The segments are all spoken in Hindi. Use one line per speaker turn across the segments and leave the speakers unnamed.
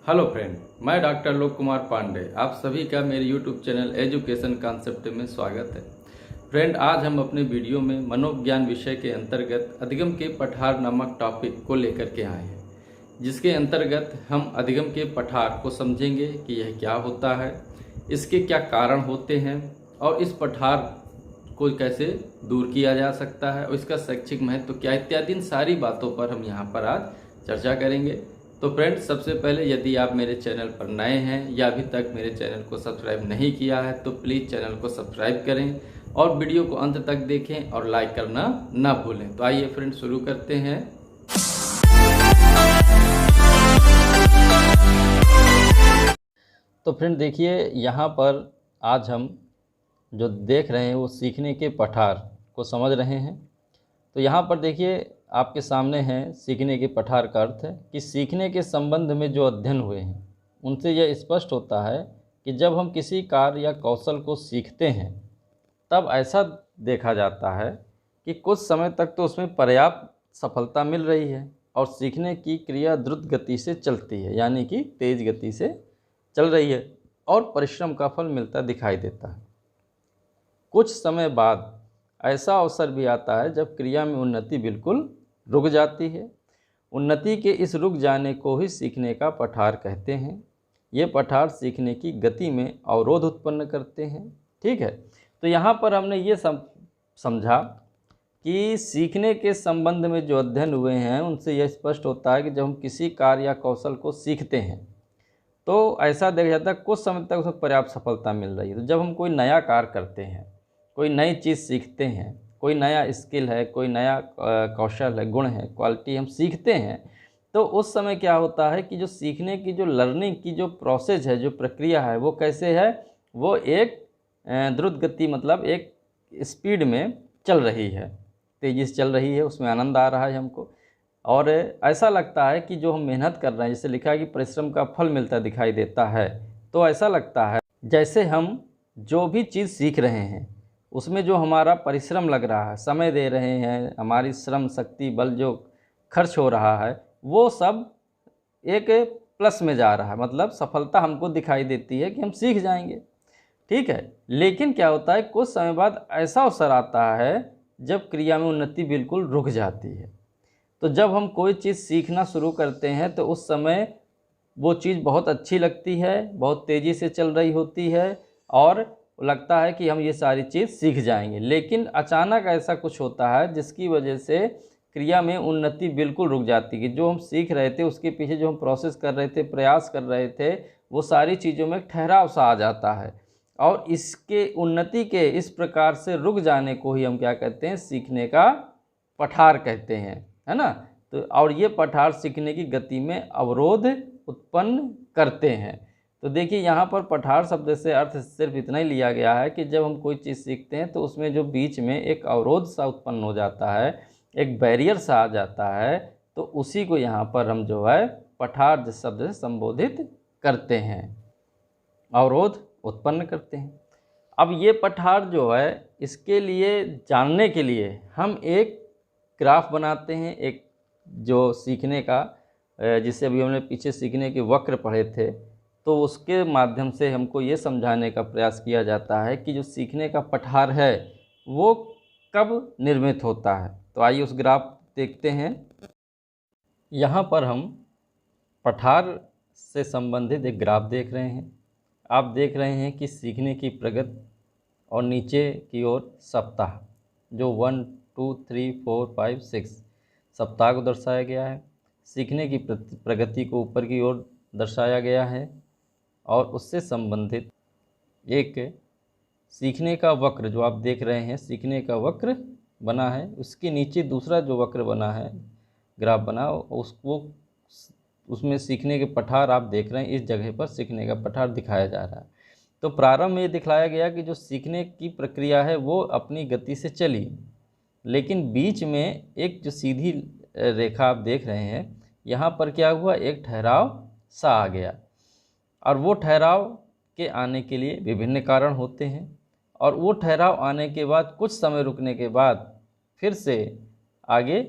हेलो फ्रेंड, मैं डॉक्टर लोक कुमार पांडे। आप सभी का मेरे यूट्यूब चैनल एजुकेशन कॉन्सेप्ट में स्वागत है। फ्रेंड, आज हम अपने वीडियो में मनोविज्ञान विषय के अंतर्गत अधिगम के पठार नामक टॉपिक को लेकर के आए हैं, जिसके अंतर्गत हम अधिगम के पठार को समझेंगे कि यह क्या होता है, इसके क्या कारण होते हैं और इस पठार को कैसे दूर किया जा सकता है और इसका शैक्षिक महत्व क्या, इत्यादि इन सारी बातों पर हम यहाँ पर आज चर्चा करेंगे। तो फ्रेंड्स, सबसे पहले यदि आप मेरे चैनल पर नए हैं या अभी तक मेरे चैनल को सब्सक्राइब नहीं किया है तो प्लीज़ चैनल को सब्सक्राइब करें और वीडियो को अंत तक देखें और लाइक करना ना भूलें। तो आइए फ्रेंड्स, शुरू करते हैं। तो फ्रेंड देखिए, यहाँ पर आज हम जो देख रहे हैं वो सीखने के पठार को समझ रहे हैं। तो यहाँ पर देखिए, आपके सामने हैं सीखने के पठार का अर्थ है कि सीखने के संबंध में जो अध्ययन हुए हैं उनसे यह स्पष्ट होता है कि जब हम किसी कार्य या कौशल को सीखते हैं तब ऐसा देखा जाता है कि कुछ समय तक तो उसमें पर्याप्त सफलता मिल रही है और सीखने की क्रिया द्रुत गति से चलती है, यानी कि तेज गति से चल रही है और परिश्रम का फल मिलता दिखाई देता है। कुछ समय बाद ऐसा अवसर भी आता है जब क्रिया में उन्नति बिल्कुल रुक जाती है। उन्नति के इस रुक जाने को ही सीखने का पठार कहते हैं। ये पठार सीखने की गति में अवरोध उत्पन्न करते हैं। ठीक है, तो यहाँ पर हमने ये समझा कि सीखने के संबंध में जो अध्ययन हुए हैं उनसे यह स्पष्ट होता है कि जब हम किसी कार्य या कौशल को सीखते हैं तो ऐसा देखा जाता है कुछ समय तक उसमें पर्याप्त सफलता मिल रही है। तो जब हम कोई नया कार्य करते हैं, कोई नई चीज़ सीखते हैं, कोई नया स्किल है, कोई नया कौशल है, गुण है, क्वालिटी हम सीखते हैं, तो उस समय क्या होता है कि जो सीखने की जो लर्निंग की जो प्रोसेस है, जो प्रक्रिया है, वो कैसे है, वो एक द्रुत गति मतलब एक स्पीड में चल रही है, तेज़ी से चल रही है, उसमें आनंद आ रहा है हमको और ऐसा लगता है कि जो हम मेहनत कर रहे हैं, जैसे लिखा है कि परिश्रम का फल मिलता दिखाई देता है, तो ऐसा लगता है जैसे हम जो भी चीज़ सीख रहे हैं उसमें जो हमारा परिश्रम लग रहा है, समय दे रहे हैं, हमारी श्रम शक्ति बल जो खर्च हो रहा है वो सब एक प्लस में जा रहा है, मतलब सफलता हमको दिखाई देती है कि हम सीख जाएंगे। ठीक है, लेकिन क्या होता है कुछ समय बाद ऐसा अवसर आता है जब क्रिया में उन्नति बिल्कुल रुक जाती है। तो जब हम कोई चीज़ सीखना शुरू करते हैं तो उस समय वो चीज़ बहुत अच्छी लगती है, बहुत तेज़ी से चल रही होती है और लगता है कि हम ये सारी चीज़ सीख जाएंगे, लेकिन अचानक ऐसा कुछ होता है जिसकी वजह से क्रिया में उन्नति बिल्कुल रुक जाती है। जो हम सीख रहे थे उसके पीछे जो हम प्रोसेस कर रहे थे, प्रयास कर रहे थे, वो सारी चीज़ों में ठहराव सा आ जाता है और इसके उन्नति के इस प्रकार से रुक जाने को ही हम क्या कहते हैं, सीखने का पठार कहते हैं, है ना। तो और ये पठार सीखने की गति में अवरोध उत्पन्न करते हैं। तो देखिए, यहाँ पर पठार शब्द से अर्थ सिर्फ इतना ही लिया गया है कि जब हम कोई चीज़ सीखते हैं तो उसमें जो बीच में एक अवरोध सा उत्पन्न हो जाता है, एक बैरियर सा आ जाता है, तो उसी को यहाँ पर हम जो है पठार जिस शब्द से संबोधित करते हैं, अवरोध उत्पन्न करते हैं। अब ये पठार जो है, इसके लिए जानने के लिए हम एक ग्राफ बनाते हैं, एक जो सीखने का जिसे अभी हमने पीछे सीखने के वक्र पढ़े थे, तो उसके माध्यम से हमको ये समझाने का प्रयास किया जाता है कि जो सीखने का पठार है वो कब निर्मित होता है। तो आइए उस ग्राफ देखते हैं। यहाँ पर हम पठार से संबंधित एक ग्राफ देख रहे हैं। आप देख रहे हैं कि सीखने की प्रगति और नीचे की ओर सप्ताह, जो 1 2 3 4 5 6 सप्ताह को दर्शाया गया है। सीखने की प्रगति को ऊपर की ओर दर्शाया गया है और उससे संबंधित एक सीखने का वक्र जो आप देख रहे हैं, सीखने का वक्र बना है, उसके नीचे दूसरा जो वक्र बना है, ग्राफ बना, उसमें सीखने के पठार आप देख रहे हैं। इस जगह पर सीखने का पठार दिखाया जा रहा है। तो प्रारंभ में ये दिखाया गया कि जो सीखने की प्रक्रिया है वो अपनी गति से चली, लेकिन बीच में एक जो सीधी रेखा आप देख रहे हैं, यहाँ पर क्या हुआ, एक ठहराव सा आ गया और वो ठहराव के आने के लिए विभिन्न कारण होते हैं और वो ठहराव आने के बाद कुछ समय रुकने के बाद फिर से आगे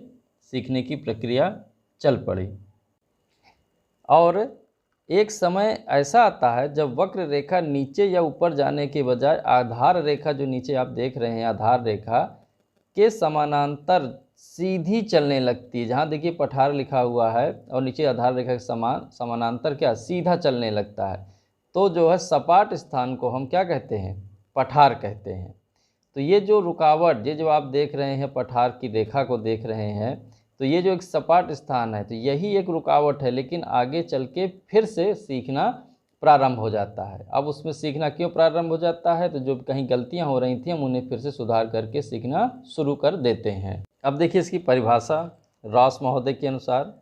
सीखने की प्रक्रिया चल पड़ी। और एक समय ऐसा आता है जब वक्र रेखा नीचे या ऊपर जाने के बजाय आधार रेखा, जो नीचे आप देख रहे हैं आधार रेखा के समानांतर सीधी चलने लगती है। जहाँ देखिए पठार लिखा हुआ है और नीचे आधार रेखा के समानांतर क्या सीधा चलने लगता है, तो जो है सपाट स्थान को हम क्या कहते हैं, पठार कहते हैं। तो ये जो रुकावट, ये जो आप देख रहे हैं पठार की रेखा को देख रहे हैं, तो ये जो एक सपाट स्थान है तो यही एक रुकावट है, लेकिन आगे चल के फिर से सीखना प्रारंभ हो जाता है। अब उसमें सीखना क्यों प्रारंभ हो जाता है, तो जो कहीं गलतियां हो रही थी हम उन्हें फिर से सुधार करके सीखना शुरू कर देते हैं। अब देखिए इसकी परिभाषा रॉस महोदय के अनुसार,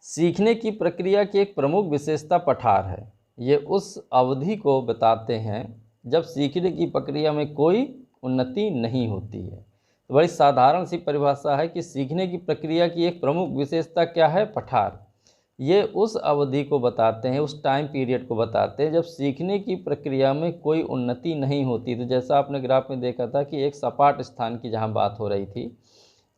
सीखने की प्रक्रिया की एक प्रमुख विशेषता पठार है। ये उस अवधि को बताते हैं जब सीखने की प्रक्रिया में कोई उन्नति नहीं होती है। तो बड़ी साधारण सी परिभाषा है कि सीखने की प्रक्रिया की एक प्रमुख विशेषता क्या है, पठार। ये उस अवधि को बताते हैं, उस टाइम पीरियड को बताते हैं जब सीखने की प्रक्रिया में कोई उन्नति नहीं होती। तो जैसा आपने ग्राफ में देखा था कि एक सपाट स्थान की जहाँ बात हो रही थी,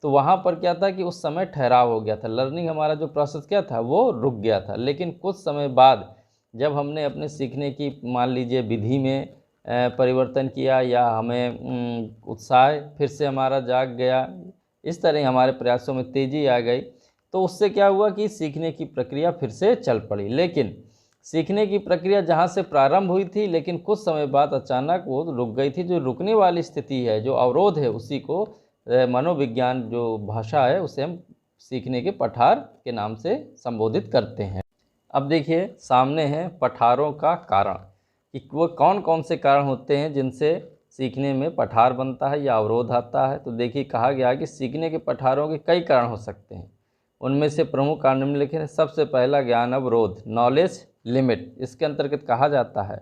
तो वहाँ पर क्या था कि उस समय ठहराव हो गया था, लर्निंग हमारा जो प्रोसेस क्या था वो रुक गया था। लेकिन कुछ समय बाद जब हमने अपने सीखने की मान लीजिए विधि में परिवर्तन किया या हमें उत्साह फिर से हमारा जाग गया, इस तरह हमारे प्रयासों में तेज़ी आ गई, तो उससे क्या हुआ कि सीखने की प्रक्रिया फिर से चल पड़ी। लेकिन सीखने की प्रक्रिया जहाँ से प्रारंभ हुई थी, लेकिन कुछ समय बाद अचानक वो रुक गई थी। जो रुकने वाली स्थिति है, जो अवरोध है, उसी को मनोविज्ञान जो भाषा है उसे हम सीखने के पठार के नाम से संबोधित करते हैं। अब देखिए सामने है पठारों का कारण, कि वो कौन कौन से कारण होते हैं जिनसे सीखने में पठार बनता है या अवरोध आता है। तो देखिए कहा गया है कि सीखने के पठारों के कई कारण हो सकते हैं, उनमें से प्रमुख कारण निम्नलिखित हैं। सबसे पहला ज्ञान अवरोध, नॉलेज लिमिट। इसके अंतर्गत कहा जाता है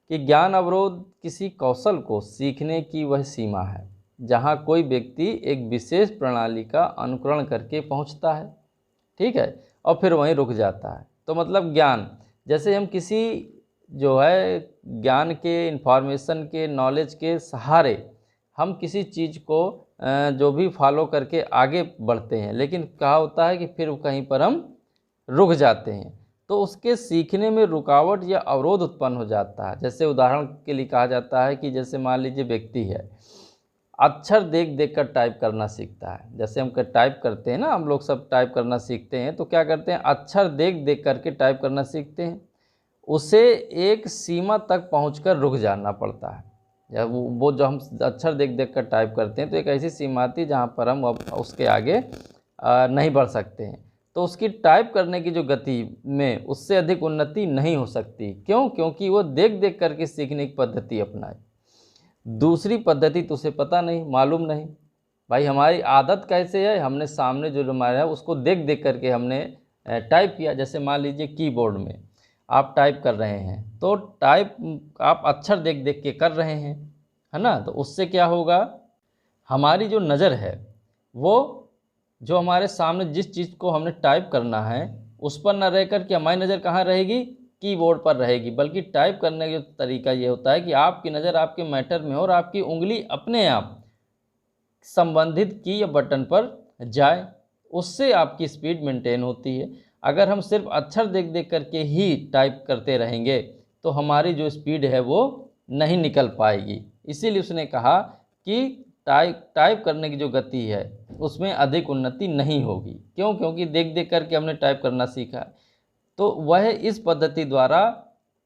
कि ज्ञान अवरोध किसी कौशल को सीखने की वह सीमा है जहाँ कोई व्यक्ति एक विशेष प्रणाली का अनुकरण करके पहुँचता है, ठीक है, और फिर वहीं रुक जाता है। तो मतलब ज्ञान, जैसे हम किसी जो है ज्ञान के, इंफॉर्मेशन के, नॉलेज के सहारे हम किसी चीज़ को जो भी फॉलो करके आगे बढ़ते हैं, लेकिन क्या होता है कि फिर कहीं पर हम रुक जाते हैं, तो उसके सीखने में रुकावट या अवरोध उत्पन्न हो जाता है। जैसे उदाहरण के लिए कहा जाता है कि जैसे मान लीजिए व्यक्ति है, अक्षर देख देख कर टाइप करना सीखता है। जैसे हम टाइप करते हैं ना, हम लोग सब टाइप करना सीखते हैं, तो क्या करते हैं, अक्षर देख देख करके टाइप करना सीखते हैं। उसे एक सीमा तक पहुंचकर रुक जाना पड़ता है। या वो जो हम अक्षर देख देख कर टाइप करते हैं, तो एक ऐसी सीमा आती है जहाँ पर हम अब उसके आगे नहीं बढ़ सकते हैं। तो उसकी टाइप करने की जो गति में उससे अधिक उन्नति नहीं हो सकती। क्यों? क्योंकि वो देख देख करके सीखने की पद्धति अपनाए। दूसरी पद्धति तो उसे पता नहीं, मालूम नहीं। भाई हमारी आदत कैसे है, हमने सामने जो हमारा है उसको देख देख करके हमने टाइप किया। जैसे मान लीजिए कीबोर्ड में आप टाइप कर रहे हैं, तो टाइप आप अक्षर देख देख के कर रहे हैं, है ना। तो उससे क्या होगा, हमारी जो नज़र है वो जो हमारे सामने जिस चीज़ को हमने टाइप करना है उस पर न रह कर के हमारी नज़र कहाँ रहेगी, कीबोर्ड पर रहेगी। बल्कि टाइप करने का तरीका ये होता है कि आपकी नज़र आपके मैटर में हो और आपकी उंगली अपने आप संबंधित की या बटन पर जाए, उससे आपकी स्पीड मेंटेन होती है। अगर हम सिर्फ अक्षर देख देख करके ही टाइप करते रहेंगे तो हमारी जो स्पीड है वो नहीं निकल पाएगी। इसीलिए उसने कहा कि टाइप करने की जो गति है उसमें अधिक उन्नति नहीं होगी। क्यों? क्योंकि देख देख करके हमने टाइप करना सीखा, तो वह इस पद्धति द्वारा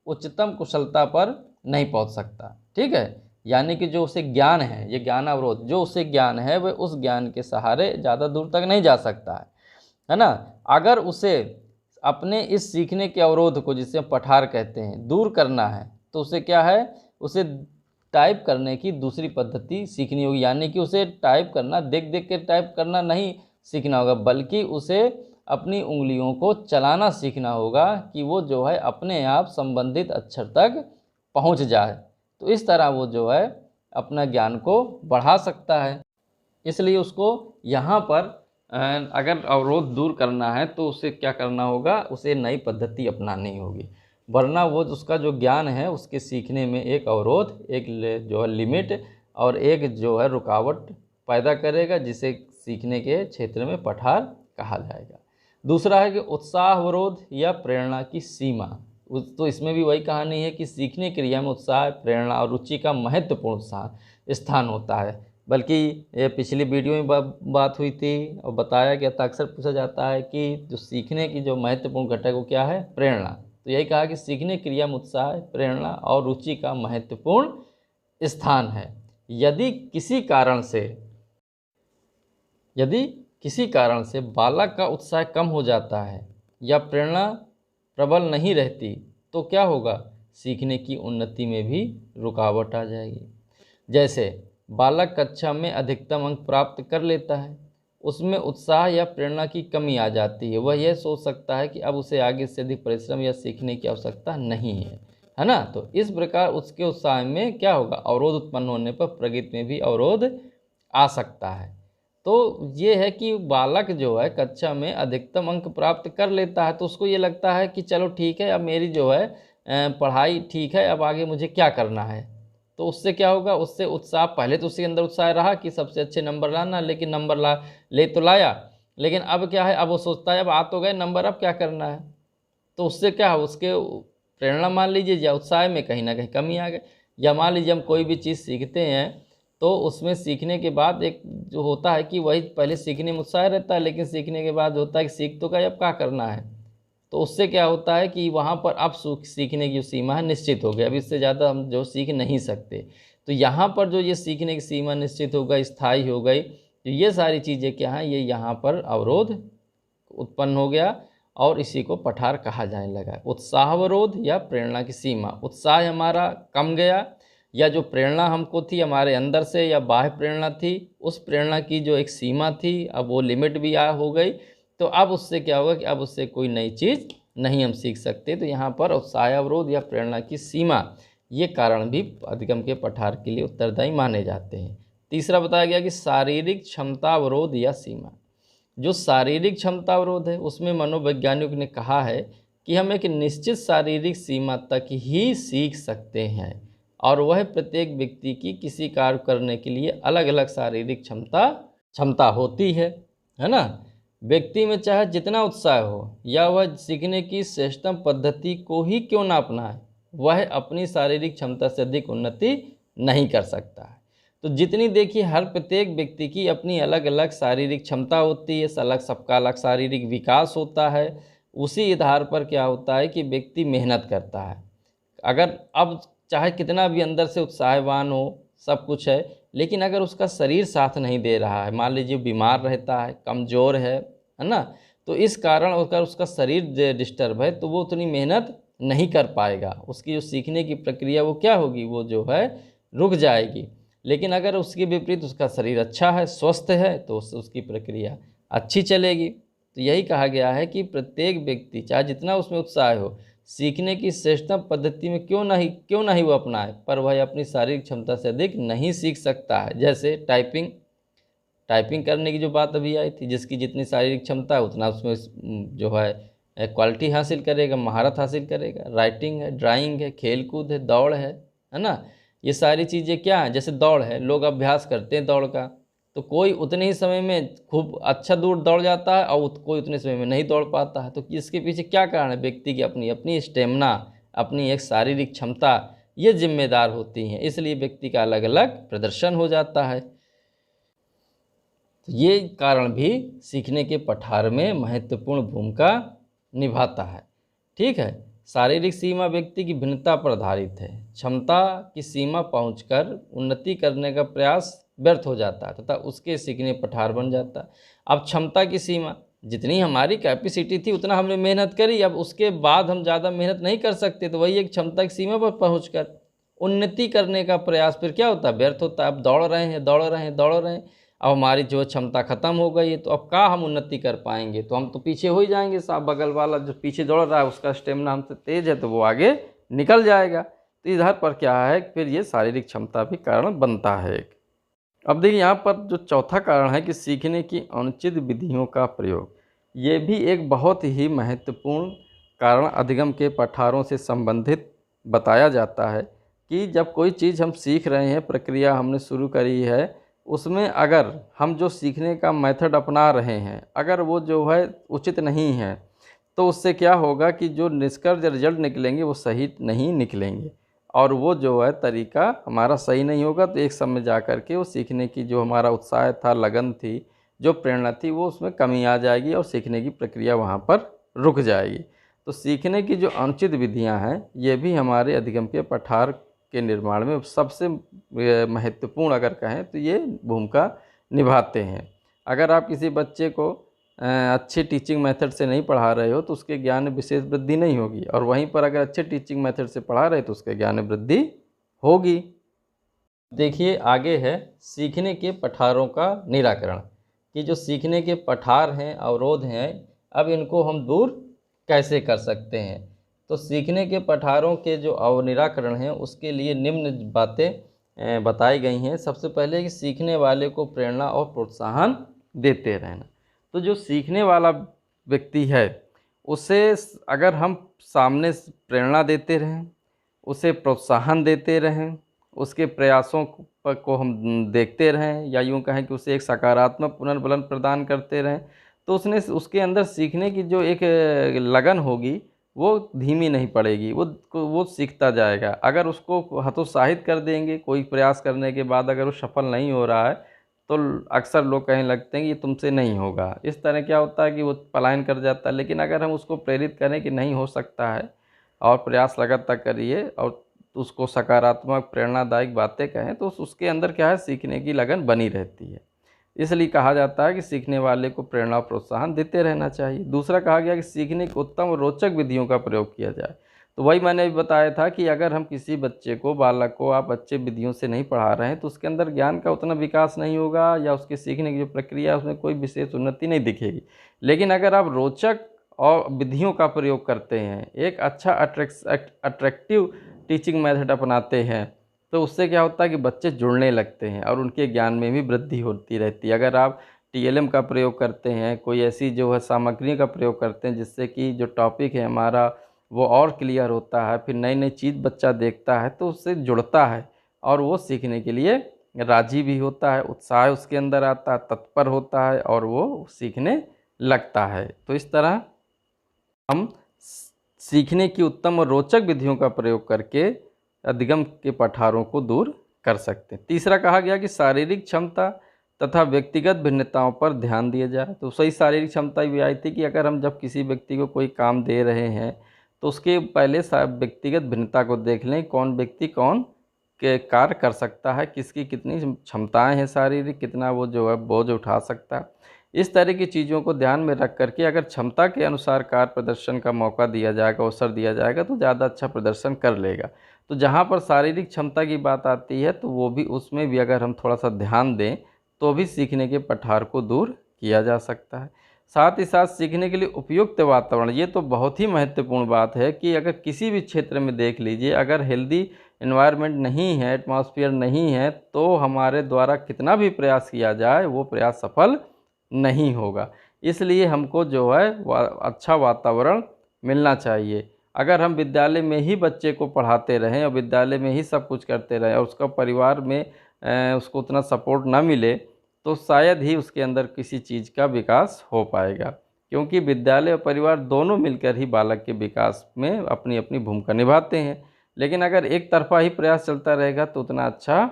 उच्चतम कुशलता पर नहीं पहुंच सकता, ठीक है। यानी कि जो उसे ज्ञान है, ये ज्ञान अवरोध, जो उसे ज्ञान है वह उस ज्ञान के सहारे ज़्यादा दूर तक नहीं जा सकता है ना। अगर उसे अपने इस सीखने के अवरोध को, जिसे पठार कहते हैं, दूर करना है, तो उसे क्या है, उसे टाइप करने की दूसरी पद्धति सीखनी होगी। यानी कि उसे टाइप करना, देख देख के टाइप करना नहीं सीखना होगा, बल्कि उसे अपनी उंगलियों को चलाना सीखना होगा कि वो जो है अपने आप संबंधित अक्षर तक पहुंच जाए। तो इस तरह वो जो है अपना ज्ञान को बढ़ा सकता है। इसलिए उसको यहाँ पर अगर अवरोध दूर करना है तो उसे क्या करना होगा, उसे नई पद्धति अपनानी होगी, वरना वो उसका जो ज्ञान है उसके सीखने में एक अवरोध, एक जो है लिमिट और एक जो है रुकावट पैदा करेगा, जिसे सीखने के क्षेत्र में पठार कहा जाएगा। दूसरा है कि उत्साह अवरोध या प्रेरणा की सीमा। तो इसमें भी वही कहानी है कि सीखने क्रिया में उत्साह, प्रेरणा और रुचि का महत्वपूर्ण स्थान होता है। बल्कि ये पिछली वीडियो में बात हुई थी और बताया गया था, अक्सर पूछा जाता है कि जो सीखने की जो महत्वपूर्ण घटक वो क्या है, प्रेरणा। तो यही कहा कि सीखने क्रिया में उत्साह, प्रेरणा और रुचि का महत्वपूर्ण स्थान है। यदि किसी कारण से बालक का उत्साह कम हो जाता है या प्रेरणा प्रबल नहीं रहती तो क्या होगा, सीखने की उन्नति में भी रुकावट आ जाएगी। जैसे बालक कक्षा में अधिकतम अंक प्राप्त कर लेता है, उसमें उत्साह या प्रेरणा की कमी आ जाती है। वह यह सोच सकता है कि अब उसे आगे से अधिक परिश्रम या सीखने की आवश्यकता नहीं है ना। तो इस प्रकार उसके उत्साह में क्या होगा, अवरोध उत्पन्न होने पर प्रगति में भी अवरोध आ सकता है। तो ये है कि बालक जो है कक्षा में अधिकतम अंक प्राप्त कर लेता है तो उसको ये लगता है कि चलो ठीक है, अब मेरी जो है पढ़ाई ठीक है, अब आगे मुझे क्या करना है। तो उससे क्या होगा, उससे उत्साह, पहले तो उसके अंदर उत्साह रहा कि सबसे अच्छे नंबर लाना, लेकिन नंबर ले तो लाया, लेकिन अब क्या है, अब वो सोचता है अब आ तो गए नंबर, अब क्या करना है। तो उससे क्या है, उसके प्रेरणा मान लीजिए या उत्साह में कहीं ना कहीं कमी आ गई। या मान लीजिए हम कोई भी चीज़ सीखते हैं तो उसमें सीखने के बाद एक जो होता है कि वही पहले सीखने में उत्साह रहता है, लेकिन सीखने के बाद होता है कि सीख तो गए अब क्या करना है। तो उससे क्या होता है कि वहाँ पर अब सीखने की जो सीमा है निश्चित हो गई, अब इससे ज़्यादा हम जो सीख नहीं सकते। तो यहाँ पर जो ये सीखने की सीमा निश्चित हो गई, स्थायी हो गई, तो ये सारी चीज़ें क्या हैं, ये यहाँ पर अवरोध उत्पन्न हो गया और इसी को पठार कहा जाने लगा। उत्साहावरोध या प्रेरणा की सीमा, उत्साह हमारा कम गया या जो प्रेरणा हमको थी हमारे अंदर से या बाह्य प्रेरणा थी, उस प्रेरणा की जो एक सीमा थी अब वो लिमिट भी हो गई। तो अब उससे क्या होगा कि अब उससे कोई नई चीज़ नहीं हम सीख सकते। तो यहाँ पर उत्साह अवरोध या प्रेरणा की सीमा, ये कारण भी अधिगम के पठार के लिए उत्तरदायी माने जाते हैं। तीसरा बताया गया कि शारीरिक क्षमता अवरोध या सीमा। जो शारीरिक क्षमता अवरोध है उसमें मनोवैज्ञानिकों ने कहा है कि हम एक निश्चित शारीरिक सीमा तक ही सीख सकते हैं और वह प्रत्येक व्यक्ति की किसी कार्य करने के लिए अलग अलग शारीरिक क्षमता होती है ना। व्यक्ति में चाहे जितना उत्साह हो या वह सीखने की श्रेष्ठतम पद्धति को ही क्यों ना अपनाए, वह अपनी शारीरिक क्षमता से अधिक उन्नति नहीं कर सकता है। तो जितनी देखिए हर प्रत्येक व्यक्ति की अपनी अलग अलग शारीरिक क्षमता होती है, सबका अलग शारीरिक विकास होता है। उसी आधार पर क्या होता है कि व्यक्ति मेहनत करता है। अगर अब चाहे कितना भी अंदर से उत्साहवान हो, सब कुछ है, लेकिन अगर उसका शरीर साथ नहीं दे रहा है, मान लीजिए बीमार रहता है, कमज़ोर है ना, तो इस कारण अगर उसका शरीर डिस्टर्ब है तो वो उतनी मेहनत नहीं कर पाएगा। उसकी जो सीखने की प्रक्रिया वो क्या होगी, वो जो है रुक जाएगी। लेकिन अगर उसके विपरीत उसका शरीर अच्छा है, स्वस्थ है, तो उसकी प्रक्रिया अच्छी चलेगी। तो यही कहा गया है कि प्रत्येक व्यक्ति चाहे जितना उसमें उत्साह हो, सीखने की श्रेष्ठतम पद्धति में क्यों नहीं वो अपनाए, पर वह अपनी शारीरिक क्षमता से अधिक नहीं सीख सकता है। जैसे टाइपिंग करने की जो बात अभी आई थी, जिसकी जितनी शारीरिक क्षमता है उतना उसमें जो है क्वालिटी हासिल करेगा, महारत हासिल करेगा। राइटिंग है, ड्राइंग है, खेल कूद है, दौड़ है ना, ये सारी चीज़ें क्या हैं। जैसे दौड़ है, लोग अभ्यास करते हैं दौड़ का, तो कोई उतने ही समय में खूब अच्छा दूर दौड़ जाता है और कोई उतने समय में नहीं दौड़ पाता है। तो इसके पीछे क्या कारण है, व्यक्ति की अपनी स्टेमिना, अपनी एक शारीरिक क्षमता, ये जिम्मेदार होती हैं। इसलिए व्यक्ति का अलग अलग प्रदर्शन हो जाता है। तो ये कारण भी सीखने के पठार में महत्वपूर्ण भूमिका निभाता है। ठीक है, शारीरिक सीमा व्यक्ति की भिन्नता पर आधारित है। क्षमता की सीमा पहुंचकर उन्नति करने का प्रयास व्यर्थ हो जाता है तथा उसके सीखने पठार बन जाता है। अब क्षमता की सीमा, जितनी हमारी कैपेसिटी थी उतना हमने मेहनत करी, अब उसके बाद हम ज़्यादा मेहनत नहीं कर सकते, तो वही एक क्षमता की सीमा पर पहुँचकर उन्नति करने का प्रयास फिर क्या होता है, व्यर्थ होता है। अब दौड़ रहे हैं, अब हमारी जो क्षमता ख़त्म हो गई है, तो अब क्या हम उन्नति कर पाएंगे, तो हम तो पीछे हो ही जाएंगे। साहब बगल वाला जो पीछे दौड़ रहा है उसका स्टेमिना हमसे तेज़ है तो वो आगे निकल जाएगा। तो इधर पर क्या है, फिर ये शारीरिक क्षमता भी कारण बनता है। अब देखिए यहाँ पर जो चौथा कारण है कि सीखने की अनुचित विधियों का प्रयोग, ये भी एक बहुत ही महत्वपूर्ण कारण अधिगम के पठारों से संबंधित बताया जाता है कि जब कोई चीज़ हम सीख रहे हैं, प्रक्रिया हमने शुरू करी है, उसमें अगर हम जो सीखने का मेथड अपना रहे हैं अगर वो जो है उचित नहीं है, तो उससे क्या होगा कि जो निष्कर्ष रिजल्ट निकलेंगे वो सही नहीं निकलेंगे, और वो जो है तरीका हमारा सही नहीं होगा। तो एक समय जा कर के वो सीखने की जो हमारा उत्साह था, लगन थी, जो प्रेरणा थी, वो उसमें कमी आ जाएगी और सीखने की प्रक्रिया वहाँ पर रुक जाएगी। तो सीखने की जो अनुचित विधियाँ हैं, ये भी हमारे अधिगम्य पठार के निर्माण में सबसे महत्वपूर्ण अगर कहें तो ये भूमिका निभाते हैं। अगर आप किसी बच्चे को अच्छे टीचिंग मेथड से नहीं पढ़ा रहे हो तो उसके ज्ञान में विशेष वृद्धि नहीं होगी, और वहीं पर अगर अच्छे टीचिंग मेथड से पढ़ा रहे तो उसके ज्ञान में वृद्धि होगी। देखिए आगे है सीखने के पठारों का निराकरण, कि जो सीखने के पठार हैं, अवरोध हैं, अब इनको हम दूर कैसे कर सकते हैं। तो सीखने के पठारों के जो निराकरण हैं उसके लिए निम्न बातें बताई गई हैं। सबसे पहले कि सीखने वाले को प्रेरणा और प्रोत्साहन देते रहना। तो जो सीखने वाला व्यक्ति है उसे अगर हम सामने प्रेरणा देते रहें, उसे प्रोत्साहन देते रहें, उसके प्रयासों को हम देखते रहें, या यूँ कहें कि उसे एक सकारात्मक पुनर्बलन प्रदान करते रहें, तो उसके अंदर सीखने की जो एक लगन होगी वो धीमी नहीं पड़ेगी, वो सीखता जाएगा। अगर उसको हतोत्साहित कर देंगे कोई प्रयास करने के बाद, अगर वो सफल नहीं हो रहा है, तो अक्सर लोग कहने लगते हैं कि ये तुमसे नहीं होगा। इस तरह क्या होता है कि वो पलायन कर जाता है। लेकिन अगर हम उसको प्रेरित करें कि नहीं, हो सकता है, और प्रयास लगातार करिए, और उसको सकारात्मक प्रेरणादायक बातें कहें, तो उसके अंदर क्या है, सीखने की लगन बनी रहती है। इसलिए कहा जाता है कि सीखने वाले को प्रेरणा और प्रोत्साहन देते रहना चाहिए। दूसरा कहा गया कि सीखने की उत्तम और रोचक विधियों का प्रयोग किया जाए। तो वही मैंने भी बताया था कि अगर हम किसी बच्चे को, बालक को आप अच्छे विधियों से नहीं पढ़ा रहे हैं तो उसके अंदर ज्ञान का उतना विकास नहीं होगा, या उसके सीखने की जो प्रक्रिया है उसमें कोई विशेष उन्नति नहीं दिखेगी। लेकिन अगर आप रोचक और विधियों का प्रयोग करते हैं, एक अच्छा अट्रैक्टिव टीचिंग मेथड अपनाते हैं, तो उससे क्या होता है कि बच्चे जुड़ने लगते हैं और उनके ज्ञान में भी वृद्धि होती रहती है। अगर आप टीएलएम का प्रयोग करते हैं, कोई ऐसी जो है सामग्री का प्रयोग करते हैं जिससे कि जो टॉपिक है हमारा वो और क्लियर होता है, फिर नई नई चीज़ बच्चा देखता है तो उससे जुड़ता है और वो सीखने के लिए राजी भी होता है, उत्साह उसके अंदर आता है, तत्पर होता है और वो सीखने लगता है। तो इस तरह हम सीखने की उत्तम और रोचक विधियों का प्रयोग करके अधिगम के पठारों को दूर कर सकते हैं। तीसरा कहा गया कि शारीरिक क्षमता तथा व्यक्तिगत भिन्नताओं पर ध्यान दिया जाए। तो सही शारीरिक क्षमता भी आई थी कि अगर हम जब किसी व्यक्ति को कोई काम दे रहे हैं तो उसके पहले व्यक्तिगत भिन्नता को देख लें, कौन व्यक्ति कौन के कार्य कर सकता है, किसकी कितनी क्षमताएं हैं शारीरिक, कितना वो जो है बोझ उठा सकता है। इस तरह की चीज़ों को ध्यान में रख करके अगर क्षमता के अनुसार कार्य प्रदर्शन का मौका दिया जाएगा, अवसर दिया जाएगा, तो ज़्यादा अच्छा प्रदर्शन कर लेगा। तो जहाँ पर शारीरिक क्षमता की बात आती है तो वो भी, उसमें भी अगर हम थोड़ा सा ध्यान दें तो भी सीखने के पठार को दूर किया जा सकता है। साथ ही साथ सीखने के लिए उपयुक्त वातावरण, ये तो बहुत ही महत्वपूर्ण बात है कि अगर किसी भी क्षेत्र में देख लीजिए, अगर हेल्दी एनवायरनमेंट नहीं है, एटमॉस्फेयर नहीं है, तो हमारे द्वारा कितना भी प्रयास किया जाए वो प्रयास सफल नहीं होगा। इसलिए हमको जो है अच्छा वातावरण मिलना चाहिए। अगर हम विद्यालय में ही बच्चे को पढ़ाते रहें और विद्यालय में ही सब कुछ करते रहें और उसका परिवार में उसको उतना सपोर्ट ना मिले, तो शायद ही उसके अंदर किसी चीज़ का विकास हो पाएगा, क्योंकि विद्यालय और परिवार दोनों मिलकर ही बालक के विकास में अपनी अपनी भूमिका निभाते हैं। लेकिन अगर एक तरफा ही प्रयास चलता रहेगा तो उतना अच्छा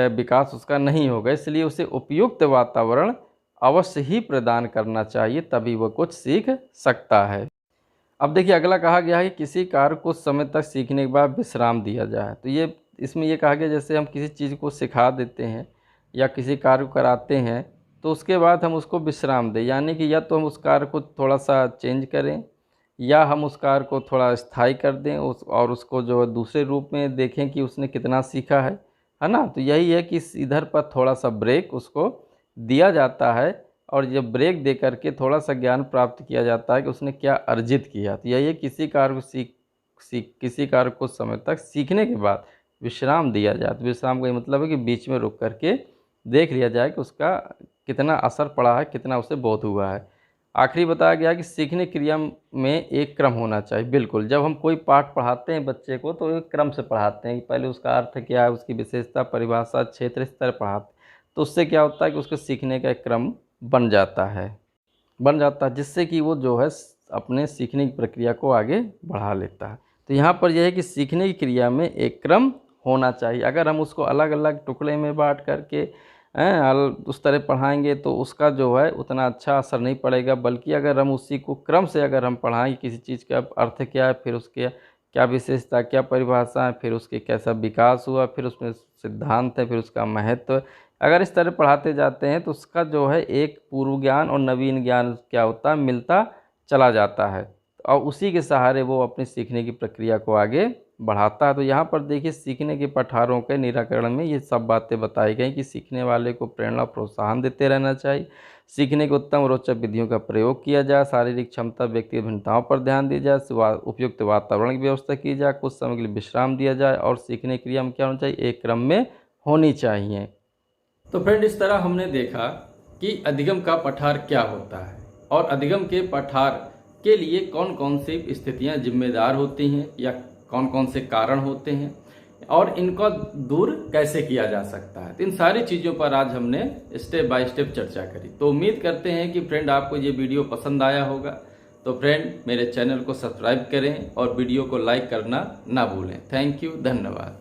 विकास उसका नहीं होगा। इसलिए उसे उपयुक्त वातावरण अवश्य ही प्रदान करना चाहिए, तभी वह कुछ सीख सकता है। अब देखिए अगला कहा गया है कि किसी कार्य को समय तक सीखने के बाद विश्राम दिया जाए। तो ये इसमें ये कहा गया जैसे हम किसी चीज़ को सिखा देते हैं या किसी कार्य को कराते हैं तो उसके बाद हम उसको विश्राम दें, यानी कि या तो हम उस कार्य को थोड़ा सा चेंज करें या हम उस कार्य को थोड़ा स्थायी कर दें और उसको जो है दूसरे रूप में देखें कि उसने कितना सीखा है ना। तो यही है कि इधर पर थोड़ा सा ब्रेक उसको दिया जाता है और जब ब्रेक दे करके थोड़ा सा ज्ञान प्राप्त किया जाता है कि उसने क्या अर्जित किया। तो यही है किसी कार्य को किसी कार्य को समय तक सीखने के बाद विश्राम दिया जाए। तो विश्राम का ये मतलब है कि बीच में रुक करके देख लिया जाए कि उसका कितना असर पड़ा है, कितना उसे बोध हुआ है। आखिरी बताया गया कि सीखने क्रिया में एक क्रम होना चाहिए। बिल्कुल, जब हम कोई पाठ पढ़ाते हैं बच्चे को तो एक क्रम से पढ़ाते हैं कि पहले उसका अर्थ क्या है, उसकी विशेषता, परिभाषा, क्षेत्र, इस तरह पढ़ाते हैं। तो उससे क्या होता है कि उसके सीखने का एक क्रम बन जाता है जिससे कि वो जो है अपने सीखने की प्रक्रिया को आगे बढ़ा लेता है। तो यहाँ पर यह है कि सीखने की क्रिया में एक क्रम होना चाहिए। अगर हम उसको अलग अलग टुकड़े में बांट करके उस तरह पढ़ाएंगे तो उसका जो है उतना अच्छा असर नहीं पड़ेगा, बल्कि अगर हम उसी को क्रम से अगर हम पढ़ाएं, किसी चीज़ का अर्थ क्या है, फिर उसके क्या विशेषता, क्या परिभाषा है, फिर उसके कैसा विकास हुआ, फिर उसमें सिद्धांत है, फिर उसका महत्व है, अगर इस तरह पढ़ाते जाते हैं तो उसका जो है एक पूर्व ज्ञान और नवीन ज्ञान क्या होता है, मिलता चला जाता है और उसी के सहारे वो अपनी सीखने की प्रक्रिया को आगे बढ़ाता है। तो यहाँ पर देखिए सीखने के पठारों के निराकरण में ये सब बातें बताई गई कि सीखने वाले को प्रेरणा प्रोत्साहन देते रहना चाहिए, सीखने के उत्तम रोचक विधियों का प्रयोग किया जाए, शारीरिक क्षमता व्यक्तिगत भिन्नताओं पर ध्यान दिया जाए, उपयुक्त वातावरण की व्यवस्था की जाए, कुछ समय के लिए विश्राम दिया जाए और सीखने की क्रिया में क्या होना चाहिए, एक क्रम में होनी चाहिए। तो फ्रेंड, इस तरह हमने देखा कि अधिगम का पठार क्या होता है और अधिगम के पठार के लिए कौन कौन सी स्थितियां जिम्मेदार होती हैं या कौन कौन से कारण होते हैं और इनको दूर कैसे किया जा सकता है। तो इन सारी चीज़ों पर आज हमने स्टेप बाय स्टेप चर्चा करी। तो उम्मीद करते हैं कि फ्रेंड आपको ये वीडियो पसंद आया होगा। तो फ्रेंड मेरे चैनल को सब्सक्राइब करें और वीडियो को लाइक करना ना भूलें। थैंक यू, धन्यवाद।